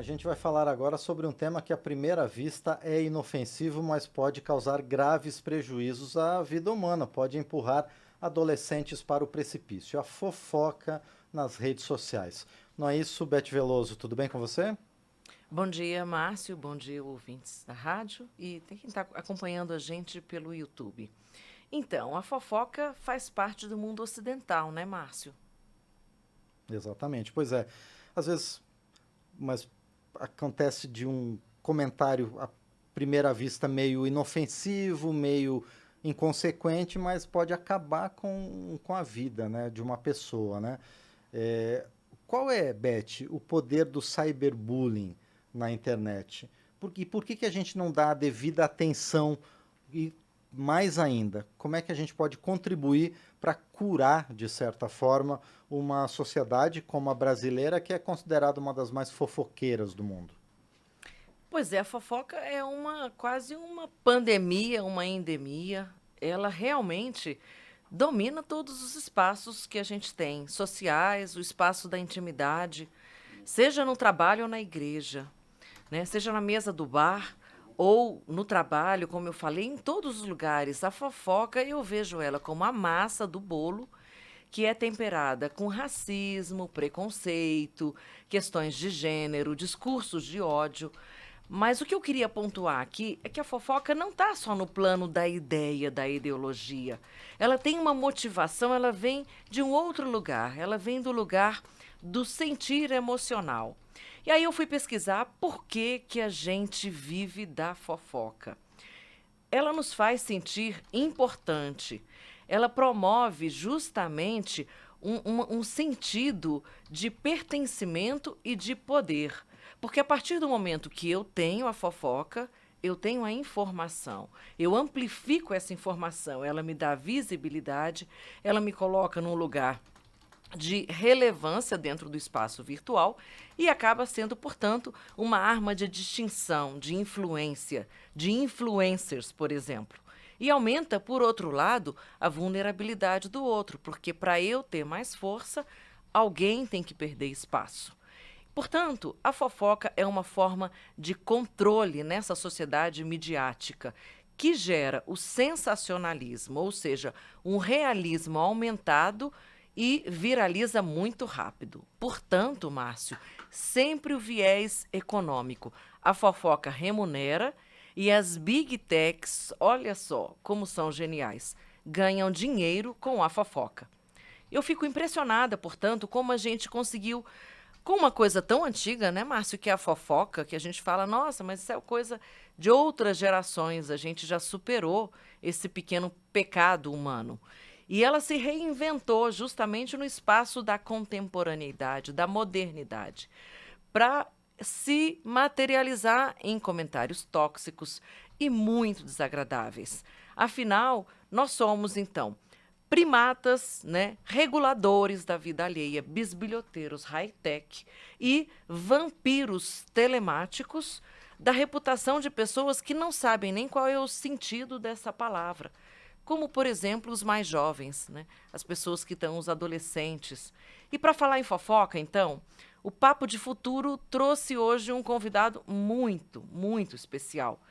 A gente vai falar agora sobre um tema que à primeira vista é inofensivo, mas pode causar graves prejuízos à vida humana, pode empurrar adolescentes para o precipício, a fofoca nas redes sociais. Não é isso, Beth Veloso? Tudo bem com você? Bom dia, Márcio. Bom dia, ouvintes da rádio e tem quem está acompanhando a gente pelo YouTube. Então, a fofoca faz parte do mundo ocidental, né, Márcio? Exatamente. Pois é, às vezes, mas acontece de um comentário à primeira vista meio inofensivo, meio inconsequente, mas pode acabar com a vida, né, de uma pessoa, né? É, qual é, Beth, o poder do cyberbullying na internet? Por que que a gente não dá a devida atenção e mais ainda, como é que a gente pode contribuir para curar, de certa forma, uma sociedade como a brasileira, que é considerada uma das mais fofoqueiras do mundo? Pois é, a fofoca é quase uma pandemia, uma endemia. Ela realmente domina todos os espaços que a gente tem, sociais, o espaço da intimidade, seja no trabalho ou na igreja, né? Seja na mesa do bar ou no trabalho, como eu falei, em todos os lugares. A fofoca, eu vejo ela como a massa do bolo que é temperada com racismo, preconceito, questões de gênero, discursos de ódio. Mas o que eu queria pontuar aqui é que a fofoca não está só no plano da ideia, da ideologia. Ela tem uma motivação, ela vem de um outro lugar, ela vem do lugar do sentir emocional. E aí eu fui pesquisar por que, que a gente vive da fofoca. Ela nos faz sentir importante. Ela promove justamente um sentido de pertencimento e de poder. Porque a partir do momento que eu tenho a fofoca, eu tenho a informação, eu amplifico essa informação, ela me dá visibilidade, ela me coloca num lugar de relevância dentro do espaço virtual e acaba sendo, portanto, uma arma de distinção, de influência, de influencers, por exemplo. E aumenta, por outro lado, a vulnerabilidade do outro, porque para eu ter mais força, alguém tem que perder espaço. Portanto, a fofoca é uma forma de controle nessa sociedade midiática que gera o sensacionalismo, ou seja, um realismo aumentado e viraliza muito rápido. Portanto, Márcio, sempre o viés econômico. A fofoca remunera e as big techs, olha só como são geniais, ganham dinheiro com a fofoca. Eu fico impressionada, portanto, como a gente conseguiu, com uma coisa tão antiga, né, Márcio, que é a fofoca, que a gente fala, nossa, mas isso é coisa de outras gerações, a gente já superou esse pequeno pecado humano. E ela se reinventou justamente no espaço da contemporaneidade, da modernidade, para se materializar em comentários tóxicos e muito desagradáveis. Afinal, nós somos, então, primatas, né, reguladores da vida alheia, bisbilhoteiros high-tech e vampiros telemáticos da reputação de pessoas que não sabem nem qual é o sentido dessa palavra. Como, por exemplo, os mais jovens, né? As pessoas que estão, os adolescentes. E para falar em fofoca, então, o Papo de Futuro trouxe hoje um convidado muito especial,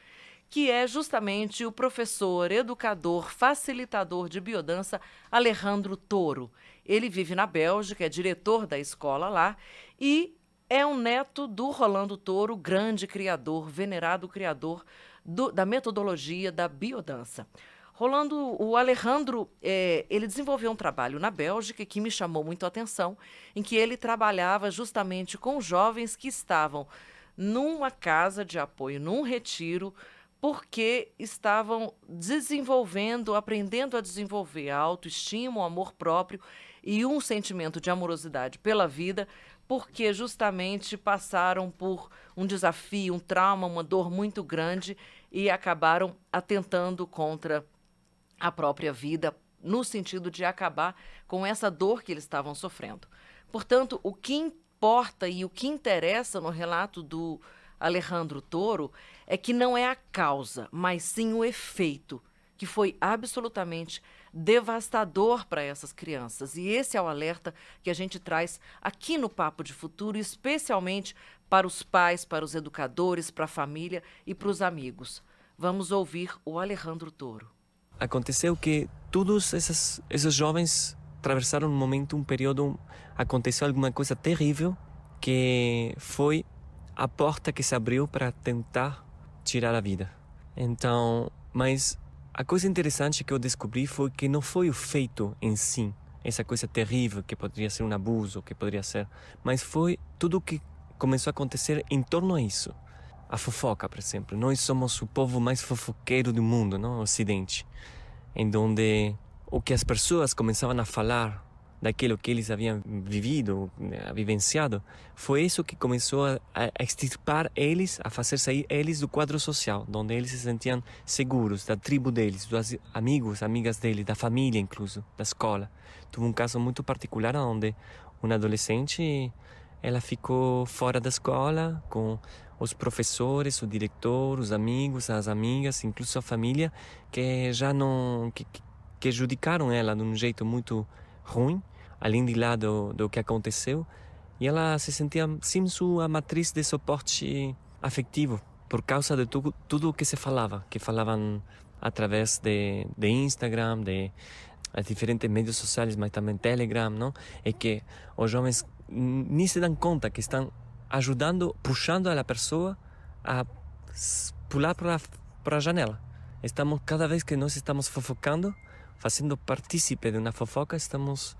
que é justamente o professor, educador, facilitador de biodança Alejandro Toro. Ele vive na Bélgica, é diretor da escola lá e é um neto do Rolando Toro, grande criador, venerado criador da metodologia da biodança. Rolando, o Alejandro, ele desenvolveu um trabalho na Bélgica que me chamou muito a atenção, em que ele trabalhava justamente com jovens que estavam numa casa de apoio, num retiro, porque estavam desenvolvendo, aprendendo a desenvolver a autoestima, o amor próprio e um sentimento de amorosidade pela vida, porque justamente passaram por um desafio, um trauma, uma dor muito grande e acabaram atentando contra a própria vida, no sentido de acabar com essa dor que eles estavam sofrendo. Portanto, o que importa e o que interessa no relato do Alejandro Toro é que não é a causa, mas sim o efeito, que foi absolutamente devastador para essas crianças. E esse é o alerta que a gente traz aqui no Papo de Futuro, especialmente para os pais, para os educadores, para a família e para os amigos. Vamos ouvir o Alejandro Toro. Aconteceu que todos esses jovens atravessaram um momento, um período, aconteceu alguma coisa terrível, que foi a porta que se abriu para tentar tirar a vida. Então, mas a coisa interessante que eu descobri foi que não foi o feito em si, essa coisa terrível que poderia ser um abuso, que poderia ser, mas foi tudo o que começou a acontecer em torno a isso. A fofoca, por exemplo. Nós somos o povo mais fofoqueiro do mundo, não? O Ocidente. Em onde o que as pessoas começavam a falar daquilo que eles haviam vivido, vivenciado, foi isso que começou a extirpar eles, a fazer sair eles do quadro social, onde eles se sentiam seguros, da tribo deles, dos amigos, amigas deles, da família incluso, da escola. Tive um caso muito particular onde uma adolescente, ela ficou fora da escola com os professores, o diretor, os amigos, as amigas, incluso a família, que já não que judicaram ela de um jeito muito ruim, além de lá do que aconteceu, e ela se sentia sem sua matriz de suporte afetivo, por causa de tudo o que se falava, que falavam através de Instagram, de diferentes mídias sociais, mas também Telegram, não? E que os jovens nem se dão conta que estão ajudando, puxando a pessoa a pular para a janela. Cada vez que nós estamos fofocando, fazendo partícipe de uma fofoca, estamos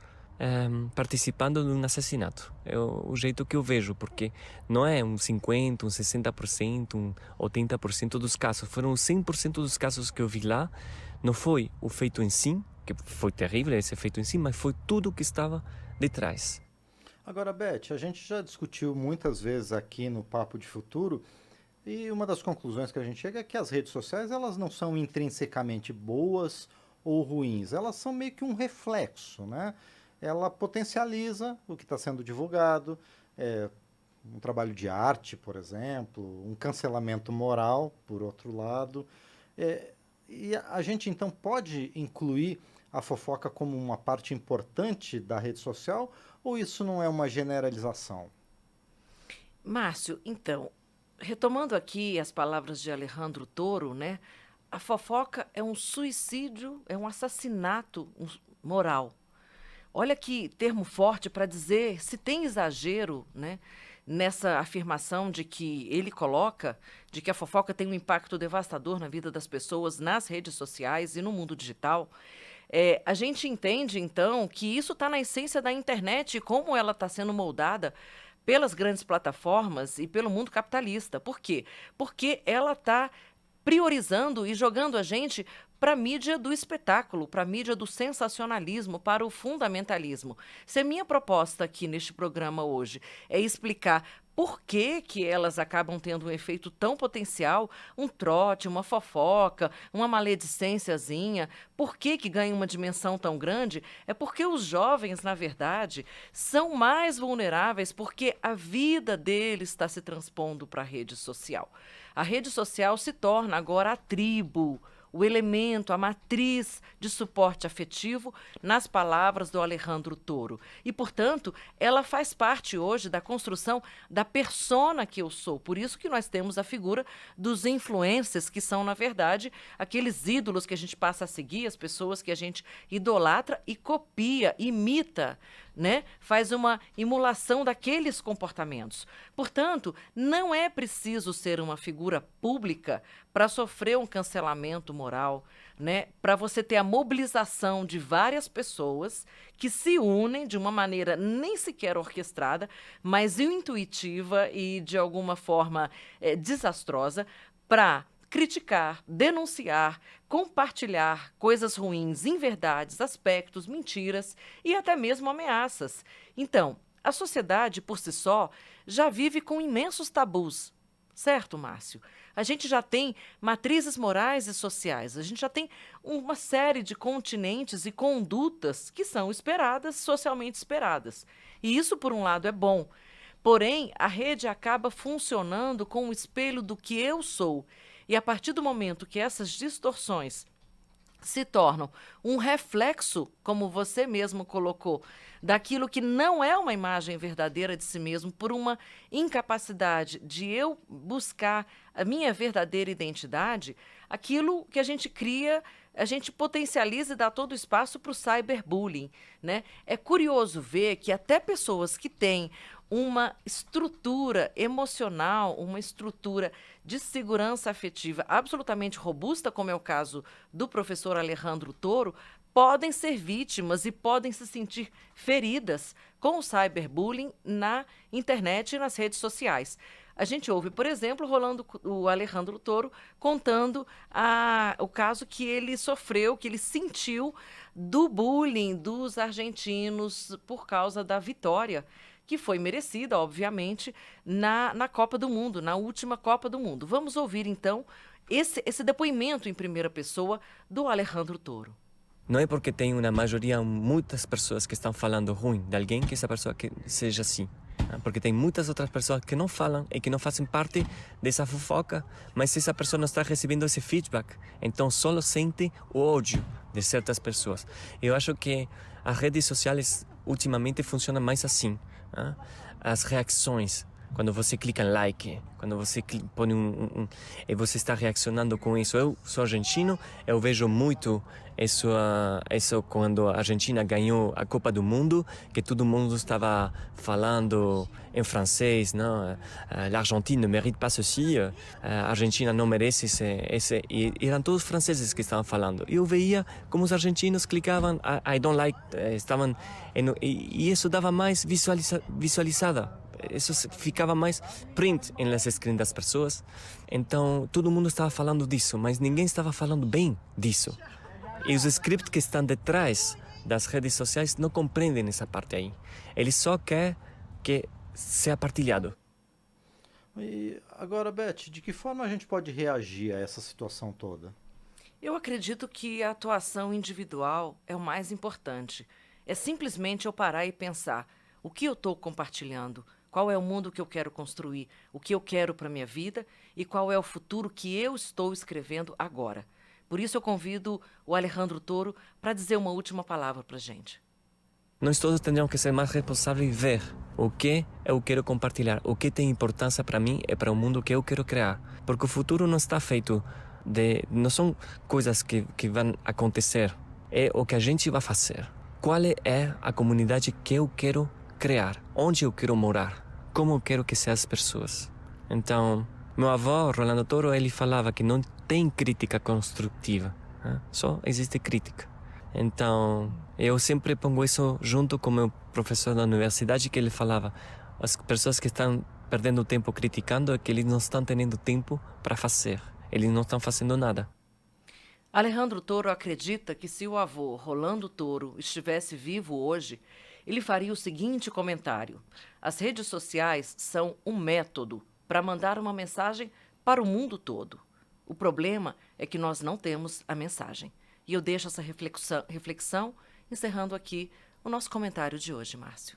participando de um assassinato. É o jeito que eu vejo, porque não é um 50%, um 60%, um 80% dos casos. Foram 100% dos casos que eu vi lá. Não foi o feito em si, que foi terrível esse feito em si, mas foi tudo o que estava detrás. Agora, Beth, a gente já discutiu muitas vezes aqui no Papo de Futuro e uma das conclusões que a gente chega é que as redes sociais elas não são intrinsecamente boas ou ruins, elas são meio que um reflexo, né? Ela potencializa o que está sendo divulgado, um trabalho de arte, por exemplo, um cancelamento moral, por outro lado. E a gente então pode incluir a fofoca como uma parte importante da rede social ou isso não é uma generalização? Márcio, então, retomando aqui as palavras de Alejandro Toro, né? A fofoca é um suicídio, é um assassinato moral. Olha que termo forte para dizer se tem exagero, né, nessa afirmação de que ele coloca, de que a fofoca tem um impacto devastador na vida das pessoas nas redes sociais e no mundo digital. A gente entende, então, que isso está na essência da internet e como ela está sendo moldada pelas grandes plataformas e pelo mundo capitalista. Por quê? Porque ela está priorizando e jogando a gente para a mídia do espetáculo, para a mídia do sensacionalismo, para o fundamentalismo. Se a minha proposta aqui neste programa hoje é explicar por que que elas acabam tendo um efeito tão potencial, um trote, uma fofoca, uma maledicênciazinha, por que que ganha uma dimensão tão grande, é porque os jovens, na verdade, são mais vulneráveis porque a vida deles está se transpondo para a rede social. A rede social se torna agora a tribo, o elemento, a matriz de suporte afetivo, nas palavras do Alejandro Toro. E, portanto, ela faz parte hoje da construção da persona que eu sou. Por isso que nós temos a figura dos influencers, que são, na verdade, aqueles ídolos que a gente passa a seguir, as pessoas que a gente idolatra e copia, imita, né? Faz uma emulação daqueles comportamentos. Portanto, não é preciso ser uma figura pública para sofrer um cancelamento moral, né? Para você ter a mobilização de várias pessoas que se unem de uma maneira nem sequer orquestrada, mas intuitiva e de alguma forma desastrosa para criticar, denunciar, compartilhar coisas ruins, inverdades, aspectos, mentiras e até mesmo ameaças. Então, a sociedade, por si só, já vive com imensos tabus. Certo, Márcio? A gente já tem matrizes morais e sociais, a gente já tem uma série de continentes e condutas que são esperadas, socialmente esperadas. E isso, por um lado, é bom. Porém, a rede acaba funcionando como um espelho do que eu sou. E a partir do momento que essas distorções se tornam um reflexo, como você mesmo colocou, daquilo que não é uma imagem verdadeira de si mesmo, por uma incapacidade de eu buscar a minha verdadeira identidade, aquilo que a gente cria, a gente potencializa e dá todo o espaço para o cyberbullying, né? É curioso ver que até pessoas que têm uma estrutura emocional, uma estrutura de segurança afetiva absolutamente robusta, como é o caso do professor Alejandro Toro, podem ser vítimas e podem se sentir feridas com o cyberbullying na internet e nas redes sociais. A gente ouve, por exemplo, rolando o Alejandro Toro contando o caso que ele sofreu, que ele sentiu do bullying dos argentinos por causa da vitória, que foi merecida, obviamente, na Copa do Mundo, na última Copa do Mundo. Vamos ouvir, então, esse depoimento em primeira pessoa do Alejandro Toro. Não é porque tem uma maioria, muitas pessoas que estão falando ruim de alguém que essa pessoa que seja assim. Porque tem muitas outras pessoas que não falam e que não fazem parte dessa fofoca, mas essa pessoa não está recebendo esse feedback, então só sente o ódio de certas pessoas. Eu acho que as redes sociais ultimamente funcionam mais assim. As reações, quando você clica em like, quando você põe e você está reacionando com isso. Eu sou argentino, eu vejo muito isso quando a Argentina ganhou a Copa do Mundo, que todo mundo estava falando em francês, não? L'Argentine ne mérite pas ceci, a Argentina não merece esse, e eram todos franceses que estavam falando. Eu veia como os argentinos clicavam I don't like, estavam, e isso dava mais visualizada. Isso ficava mais print nas screens das pessoas. Então, todo mundo estava falando disso, mas ninguém estava falando bem disso. E os scripts que estão detrás das redes sociais não compreendem essa parte aí. Eles só querem que seja partilhado. E agora, Beth, de que forma a gente pode reagir a essa situação toda? Eu acredito que a atuação individual é o mais importante. É simplesmente eu parar e pensar o que eu estou compartilhando, qual é o mundo que eu quero construir, o que eu quero para a minha vida e qual é o futuro que eu estou escrevendo agora. Por isso eu convido o Alejandro Toro para dizer uma última palavra para a gente. Nós todos temos que ser mais responsáveis e ver o que eu quero compartilhar, o que tem importância para mim e para o mundo que eu quero criar. Porque o futuro não está feito não são coisas que vão acontecer, é o que a gente vai fazer. Qual é a comunidade que eu quero criar? Onde eu quero morar? Como eu quero que sejam as pessoas? Então, meu avô, Rolando Toro, ele falava que não tem crítica construtiva, né? Só existe crítica. Então, eu sempre pongo isso junto com o meu professor da universidade, que ele falava, as pessoas que estão perdendo tempo criticando é que eles não estão tendo tempo para fazer. Eles não estão fazendo nada. Alejandro Toro acredita que se o avô, Rolando Toro, estivesse vivo hoje, ele faria o seguinte comentário: as redes sociais são um método para mandar uma mensagem para o mundo todo. O problema é que nós não temos a mensagem. E eu deixo essa reflexão encerrando aqui o nosso comentário de hoje, Márcio.